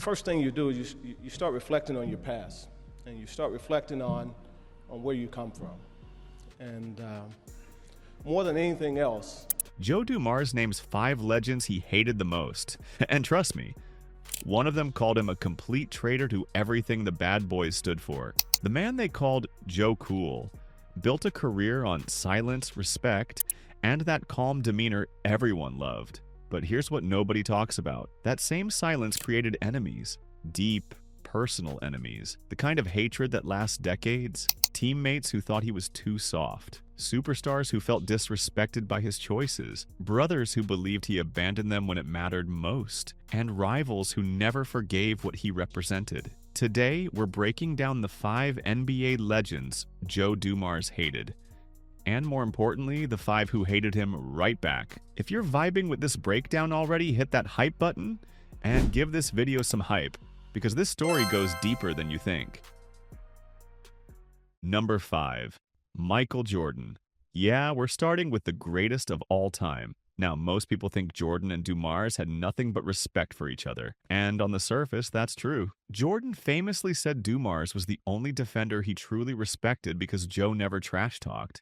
first thing you do is you start reflecting on your past, and you start reflecting on where you come from. And more than anything else, Joe Dumars names 5 legends he hated the most. And trust me, one of them called him a complete traitor to everything the Bad Boys stood for. The man they called Joe Cool built a career on silence, respect, and that calm demeanor everyone loved. But here's what nobody talks about. That same silence created enemies. Deep, personal enemies. The kind of hatred that lasts decades. Teammates who thought he was too soft. Superstars who felt disrespected by his choices. Brothers who believed he abandoned them when it mattered most. And rivals who never forgave what he represented. Today, we're breaking down the 5 NBA legends Joe Dumars hated. And more importantly, the 5 who hated him right back. If you're vibing with this breakdown already, hit that hype button and give this video some hype, because this story goes deeper than you think. Number 5. Michael Jordan. Yeah, we're starting with the greatest of all time. Now, most people think Jordan and Dumars had nothing but respect for each other. And on the surface, that's true. Jordan famously said Dumars was the only defender he truly respected because Joe never trash-talked.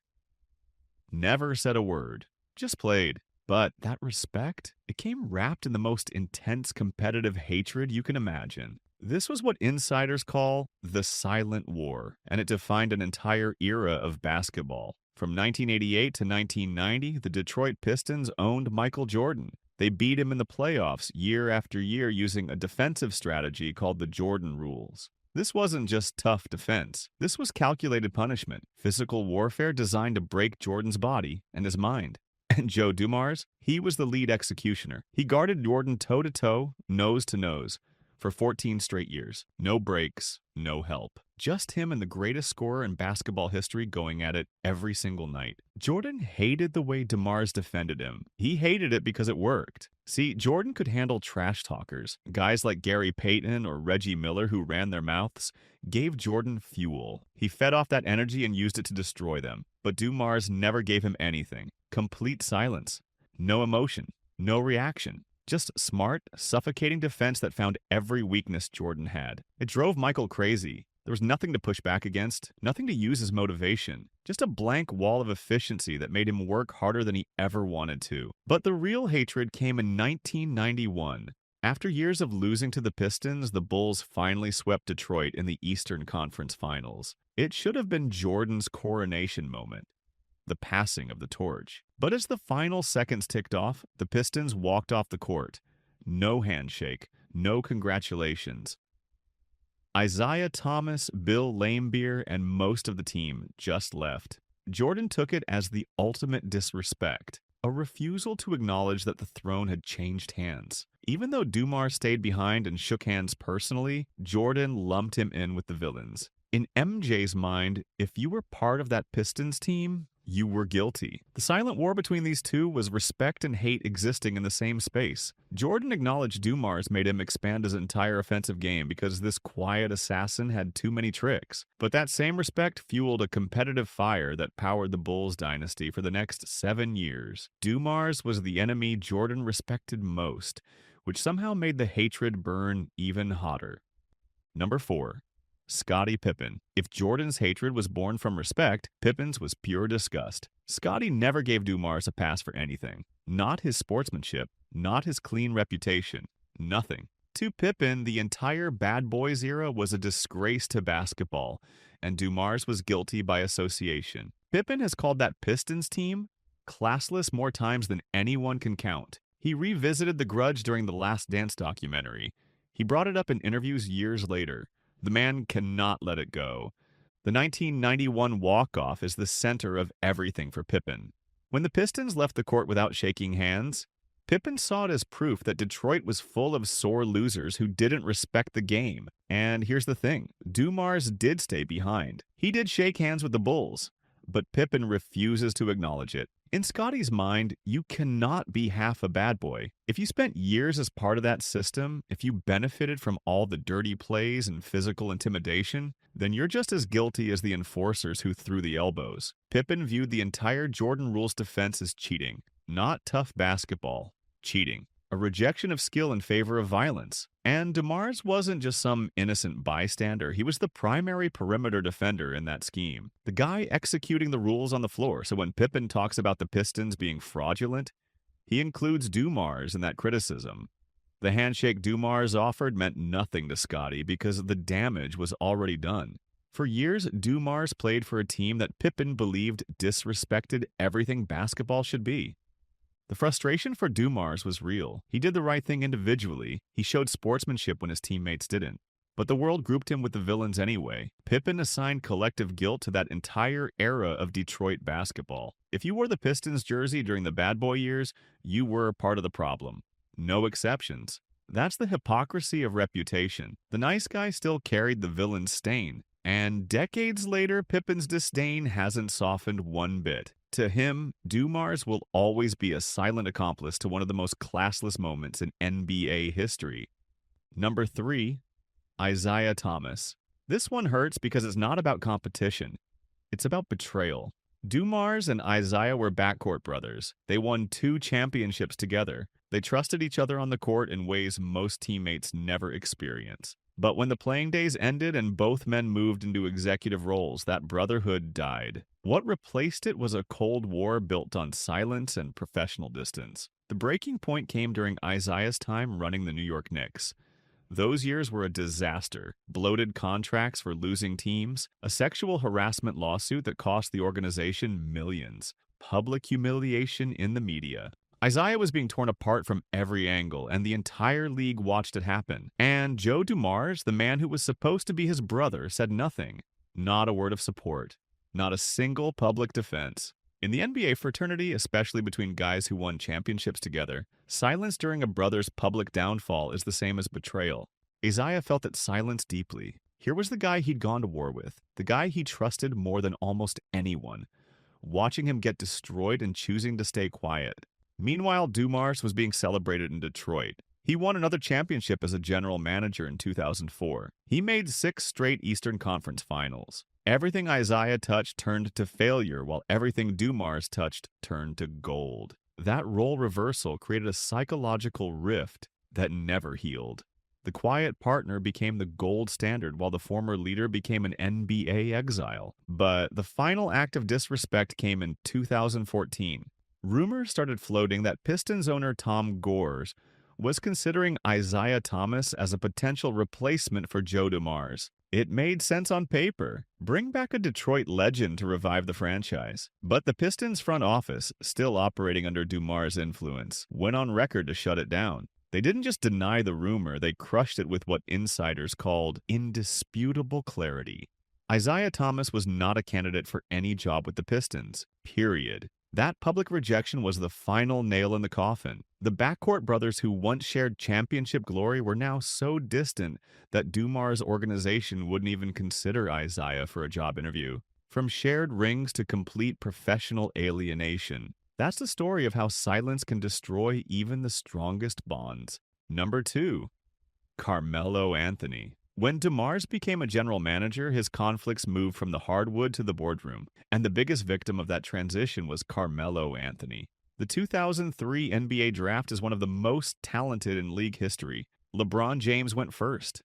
Never said a word. Just played. But that respect, it came wrapped in the most intense competitive hatred you can imagine. This was what insiders call the Silent War, and it defined an entire era of basketball. From 1988 to 1990, the Detroit Pistons owned Michael Jordan. They beat him in the playoffs year after year using a defensive strategy called the Jordan rules. This wasn't just tough defense. This was calculated punishment, physical warfare designed to break Jordan's body and his mind. And Joe Dumars, he was the lead executioner. He guarded Jordan toe-to-toe, nose-to-nose, for 14 straight years. No breaks, no help. Just him and the greatest scorer in basketball history going at it every single night. Jordan hated the way Dumars defended him. He hated it because it worked. See, Jordan could handle trash talkers. Guys like Gary Payton or Reggie Miller who ran their mouths gave Jordan fuel. He fed off that energy and used it to destroy them. But Dumars never gave him anything. Complete silence. No emotion. No reaction. Just smart, suffocating defense that found every weakness Jordan had. It drove Michael crazy. There was nothing to push back against, nothing to use as motivation. Just a blank wall of efficiency that made him work harder than he ever wanted to. But the real hatred came in 1991. After years of losing to the Pistons, the Bulls finally swept Detroit in the Eastern Conference Finals. It should have been Jordan's coronation moment. The passing of the torch. But as the final seconds ticked off, the Pistons walked off the court. No handshake, no congratulations. Isaiah Thomas, Bill Laimbeer, and most of the team just left. Jordan took it as the ultimate disrespect, a refusal to acknowledge that the throne had changed hands. Even though Dumars stayed behind and shook hands personally, Jordan lumped him in with the villains. In MJ's mind, if you were part of that Pistons team, you were guilty. The silent war between these two was respect and hate existing in the same space. Jordan acknowledged Dumars made him expand his entire offensive game because this quiet assassin had too many tricks. But that same respect fueled a competitive fire that powered the Bulls dynasty for the next 7 years. Dumars was the enemy Jordan respected most, which somehow made the hatred burn even hotter. Number 4. Scottie Pippen. If Jordan's hatred was born from respect, Pippen's was pure disgust. Scottie never gave Dumars a pass for anything. Not his sportsmanship, not his clean reputation, nothing. To Pippen, the entire Bad Boys era was a disgrace to basketball, and Dumars was guilty by association. Pippen has called that Pistons team classless more times than anyone can count. He revisited the grudge during the Last Dance documentary. He brought it up in interviews years later. The man cannot let it go. The 1991 walk-off is the center of everything for Pippen. When the Pistons left the court without shaking hands, Pippen saw it as proof that Detroit was full of sore losers who didn't respect the game. And here's the thing, Dumars did stay behind. He did shake hands with the Bulls, but Pippen refuses to acknowledge it. In Scottie's mind, you cannot be half a bad boy. If you spent years as part of that system, if you benefited from all the dirty plays and physical intimidation, then you're just as guilty as the enforcers who threw the elbows. Pippen viewed the entire Jordan Rules defense as cheating. Not tough basketball, cheating. a rejection of skill in favor of violence. And Dumars wasn't just some innocent bystander, he was the primary perimeter defender in that scheme. The guy executing the rules on the floor, so when Pippen talks about the Pistons being fraudulent, he includes Dumars in that criticism. The handshake Dumars offered meant nothing to Scottie because the damage was already done. For years, Dumars played for a team that Pippen believed disrespected everything basketball should be. The frustration for Dumars was real. He did the right thing individually. He showed sportsmanship when his teammates didn't. But the world grouped him with the villains anyway. Pippen assigned collective guilt to that entire era of Detroit basketball. If you wore the Pistons jersey during the bad boy years, you were part of the problem. No exceptions. That's the hypocrisy of reputation. The nice guy still carried the villain's stain. And decades later, Pippen's disdain hasn't softened one bit. To him, Dumars will always be a silent accomplice to one of the most classless moments in NBA history. Number 3, Isaiah Thomas. This one hurts because it's not about competition. It's about betrayal. Dumars and Isaiah were backcourt brothers. They won 2 championships together. They trusted each other on the court in ways most teammates never experience. But when the playing days ended and both men moved into executive roles, that brotherhood died. What replaced it was a Cold War built on silence and professional distance. The breaking point came during Isaiah's time running the New York Knicks. Those years were a disaster. Bloated contracts for losing teams, a sexual harassment lawsuit that cost the organization millions, public humiliation in the media. Isaiah was being torn apart from every angle, and the entire league watched it happen. And Joe Dumars, the man who was supposed to be his brother, said nothing. Not a word of support. Not a single public defense. In the NBA fraternity, especially between guys who won championships together, silence during a brother's public downfall is the same as betrayal. Isaiah felt that silence deeply. Here was the guy he'd gone to war with, the guy he trusted more than almost anyone, watching him get destroyed and choosing to stay quiet. Meanwhile, Dumars was being celebrated in Detroit. He won another championship as a general manager in 2004. He made 6 straight Eastern Conference Finals. Everything Isaiah touched turned to failure, while everything Dumars touched turned to gold. That role reversal created a psychological rift that never healed. The quiet partner became the gold standard, while the former leader became an NBA exile. But the final act of disrespect came in 2014. Rumors started floating that Pistons owner Tom Gores was considering Isaiah Thomas as a potential replacement for Joe Dumars. It made sense on paper. Bring back a Detroit legend to revive the franchise. But the Pistons front office, still operating under Dumars' influence, went on record to shut it down. They didn't just deny the rumor, they crushed it with what insiders called indisputable clarity. Isaiah Thomas was not a candidate for any job with the Pistons, period. That public rejection was the final nail in the coffin. The backcourt brothers who once shared championship glory were now so distant that Dumars' organization wouldn't even consider Isaiah for a job interview. From shared rings to complete professional alienation. That's the story of how silence can destroy even the strongest bonds. Number 2, Carmelo Anthony. When Dumars became a general manager, his conflicts moved from the hardwood to the boardroom, and the biggest victim of that transition was Carmelo Anthony. The 2003 NBA draft is one of the most talented in league history. LeBron James went first.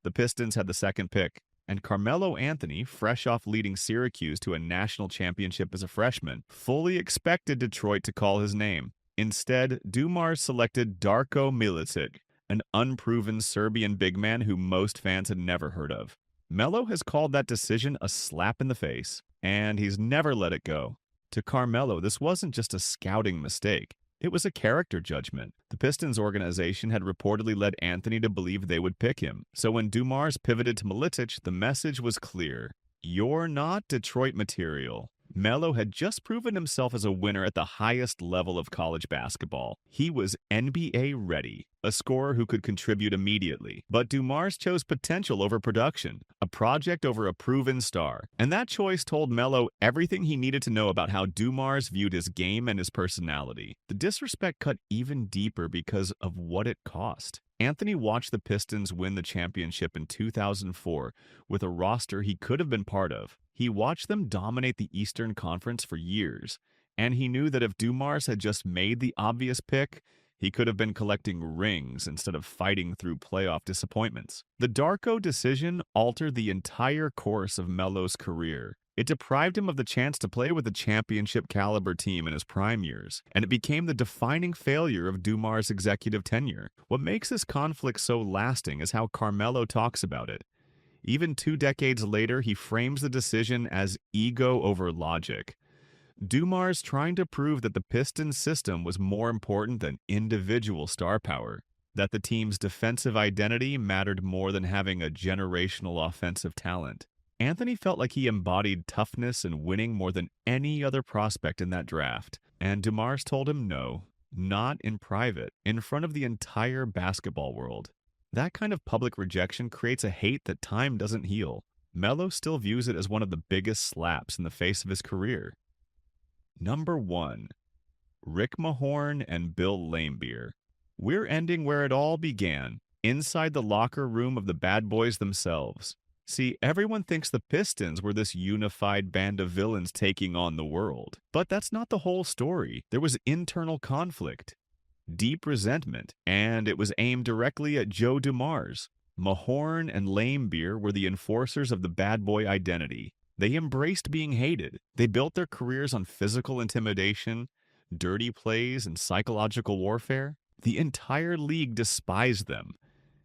The Pistons had the second pick, and Carmelo Anthony, fresh off leading Syracuse to a national championship as a freshman, fully expected Detroit to call his name. Instead, Dumars selected Darko Milicic, an unproven Serbian big man who most fans had never heard of. Melo has called that decision a slap in the face, and he's never let it go. To Carmelo, this wasn't just a scouting mistake. It was a character judgment. The Pistons organization had reportedly led Anthony to believe they would pick him. So when Dumars pivoted to Milicic, the message was clear. You're not Detroit material. Melo had just proven himself as a winner at the highest level of college basketball. He was NBA ready, a scorer who could contribute immediately. But Dumars chose potential over production, a project over a proven star. And that choice told Melo everything he needed to know about how Dumars viewed his game and his personality. The disrespect cut even deeper because of what it cost. Anthony watched the Pistons win the championship in 2004 with a roster he could have been part of. He watched them dominate the Eastern Conference for years, and he knew that if Dumars had just made the obvious pick, He could have been collecting rings instead of fighting through playoff disappointments. The Darko decision altered the entire course of Melo's career. It deprived him of the chance to play with a championship-caliber team in his prime years, and it became the defining failure of Dumars' executive tenure. What makes this conflict so lasting is how Carmelo talks about it. Even 2 decades later, he frames the decision as ego over logic. Dumars trying to prove that the Pistons system was more important than individual star power, that the team's defensive identity mattered more than having a generational offensive talent. Anthony felt like he embodied toughness and winning more than any other prospect in that draft, and Dumars told him no, not in private, in front of the entire basketball world. That kind of public rejection creates a hate that time doesn't heal. Melo still views it as one of the biggest slaps in the face of his career. Number 1. Rick Mahorn and Bill Laimbeer. We're ending where it all began, inside the locker room of the bad boys themselves. See, everyone thinks the Pistons were this unified band of villains taking on the world. But that's not the whole story. There was internal conflict, deep resentment, and it was aimed directly at Joe Dumars. Mahorn and Laimbeer were the enforcers of the bad boy identity. They embraced being hated. They built their careers on physical intimidation, dirty plays, and psychological warfare. The entire league despised them,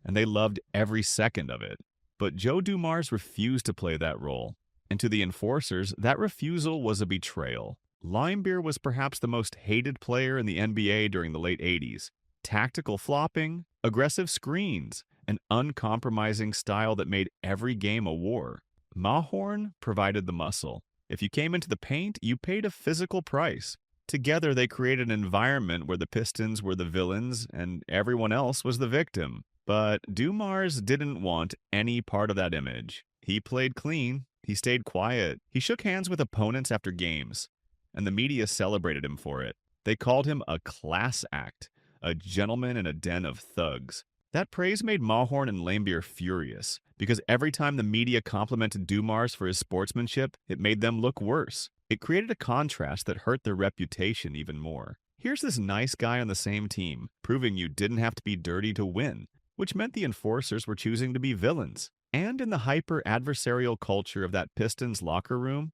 and they loved every second of it. But Joe Dumars refused to play that role, and to the enforcers, that refusal was a betrayal. Laimbeer was perhaps the most hated player in the NBA during the late 80s. Tactical flopping, aggressive screens, an uncompromising style that made every game a war. Mahorn provided the muscle. If you came into the paint, you paid a physical price. Together, they created an environment where the Pistons were the villains and everyone else was the victim. But Dumars didn't want any part of that image. He played clean. He stayed quiet. He shook hands with opponents after games, and the media celebrated him for it. They called him a class act, a gentleman in a den of thugs. That praise made Mahorn and Laimbeer furious, because every time the media complimented Dumars for his sportsmanship, it made them look worse. It created a contrast that hurt their reputation even more. Here's this nice guy on the same team, proving you didn't have to be dirty to win, which meant the enforcers were choosing to be villains. And in the hyper-adversarial culture of that Pistons locker room,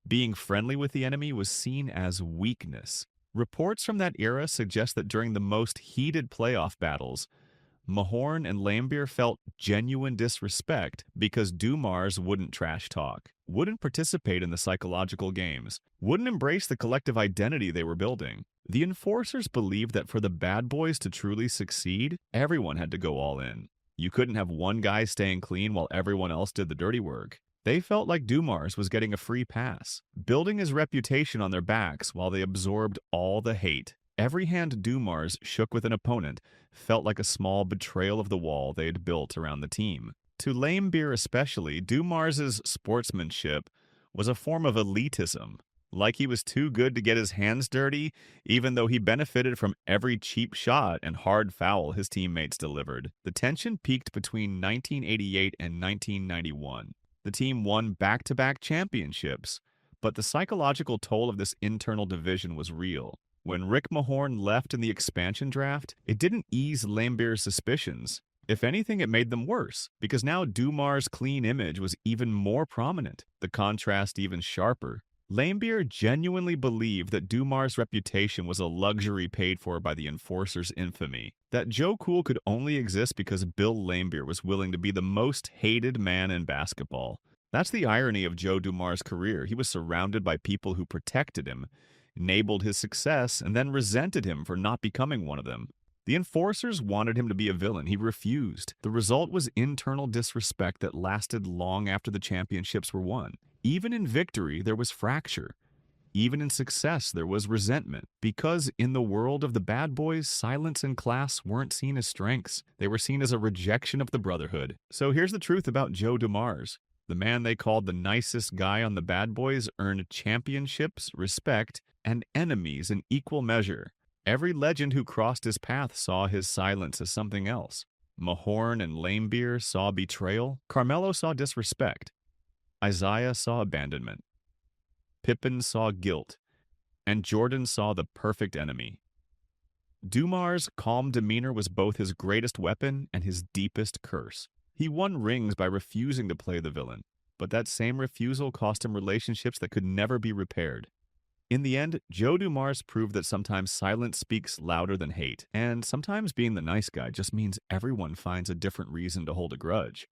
being friendly with the enemy was seen as weakness. Reports from that era suggest that during the most heated playoff battles, Mahorn and Laimbeer felt genuine disrespect because Dumars wouldn't trash talk, wouldn't participate in the psychological games, wouldn't embrace the collective identity they were building. The enforcers believed that for the bad boys to truly succeed, everyone had to go all in. You couldn't have one guy staying clean while everyone else did the dirty work. They felt like Dumars was getting a free pass, building his reputation on their backs while they absorbed all the hate. Every hand Dumars shook with an opponent felt like a small betrayal of the wall they had built around the team. To Laimbeer especially, Dumars' sportsmanship was a form of elitism. Like he was too good to get his hands dirty, even though he benefited from every cheap shot and hard foul his teammates delivered. The tension peaked between 1988 and 1991. The team won back-to-back championships, but the psychological toll of this internal division was real. When Rick Mahorn left in the expansion draft, it didn't ease Laimbeer's suspicions. If anything, it made them worse, because now Dumars' clean image was even more prominent, the contrast even sharper. Laimbeer genuinely believed that Dumars' reputation was a luxury paid for by the enforcer's infamy, that Joe Cool could only exist because Bill Laimbeer was willing to be the most hated man in basketball. That's the irony of Joe Dumars' career. He was surrounded by people who protected him, enabled his success, and then resented him for not becoming one of them. The enforcers wanted him to be a villain. He refused. The result was internal disrespect that lasted long after the championships were won. Even in victory, there was fracture. Even in success, there was resentment. Because in the world of the bad boys, silence and class weren't seen as strengths. They were seen as a rejection of the brotherhood. So here's the truth about Joe Dumars. The man they called the nicest guy on the bad boys earned championships, respect, and enemies in equal measure. Every legend who crossed his path saw his silence as something else. Mahorn and Laimbeer saw betrayal. Carmelo saw disrespect. Isaiah saw abandonment. Pippen saw guilt. And Jordan saw the perfect enemy. Dumars' calm demeanor was both his greatest weapon and his deepest curse. He won rings by refusing to play the villain, but that same refusal cost him relationships that could never be repaired. In the end, Joe Dumars proved that sometimes silence speaks louder than hate, and sometimes being the nice guy just means everyone finds a different reason to hold a grudge.